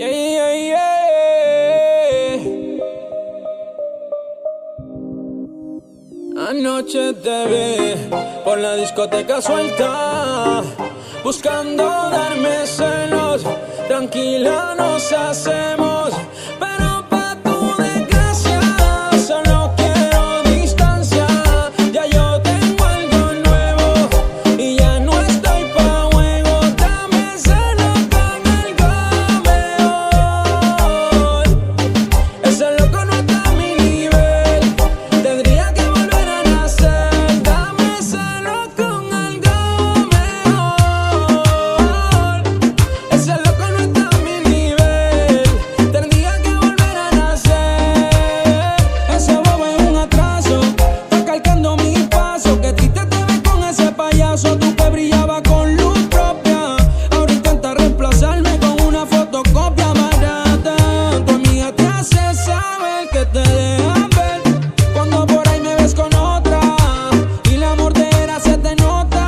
Yeah, yeah, yeah. Anoche te vi por la discoteca suelta, buscando darme celos. Tranquila nos hacemos, pero pa' tu desgracia solo quiero distancia. Ya yo tengo algo nuevo y ya no estoy pa' juego. Dame celo con algo mejor. Ese loco no está a mi nivel, tendría que volver a nacer. Dame celo con algo mejor. Ese loco no está a mi nivel, tendría que volver a nacer. Ese bobo es un atraso, está calcando mis pasos. Que triste te ves con ese payaso, tú que brillabas con luz propia. Ahora intenta reemplazarme con una fotocopia barata. Tu amiga te hace saber que te deja ver cuando por ahí me ves con otra, y la mordedera se te nota.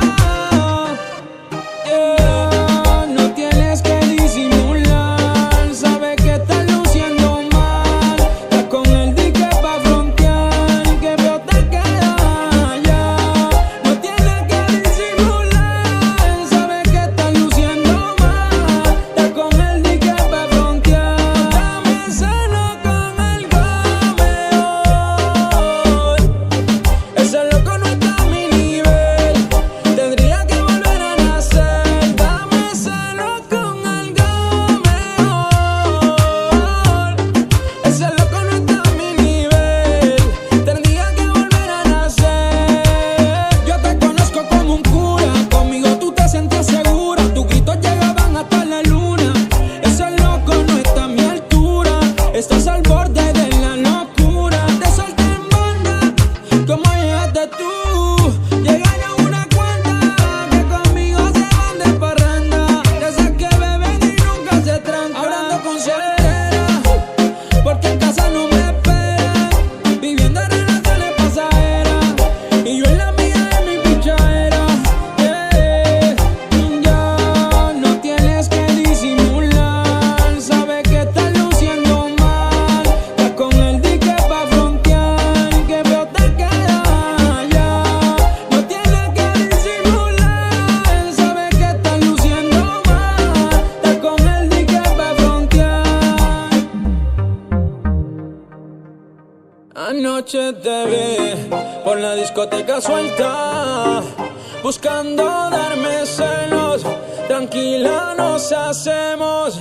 Yeah, no tienes que disimular, sabes que estás luciendo mal. Estás con el dique pa' frontear, que feo te queda ya. No tienes que disimular, sabes que estás luciendo mal. Estás con el dique pa' frontear. Dame celo con algo mejor. Ese loco no está a mi nivel, tendría que volver a nacer. Dame celo con algo mejor. Ese loco no está a mi nivel, tendría que volver a nacer. Yo te conozco como un cura, conmigo tú te sentías segura. Tus gritos llegaban hasta la luna. Ese loco no está a mi altura, estás al borde de la locura. Te solté en banda, ¿cómo llegaste tú? Llegaron unas cuantas que conmigo se van de parranda. De esas que beben y nunca se trancan. Ahora ando con soltera, porque en casa no me esperan, viviendo en relaciones pasajeras, y yo en la mía de mi pichadera. Yeah. Ya no tienes que disimular, sabes que estás luciendo mal. Estás con el dique pa' frontear, que feo te queda ya. No tienes que disimular, sabes que estás luciendo mal. Estás con el dique pa' frontear. Anoche te vi por la discoteca suelta, buscando darme celos. Tranquila nos hacemos,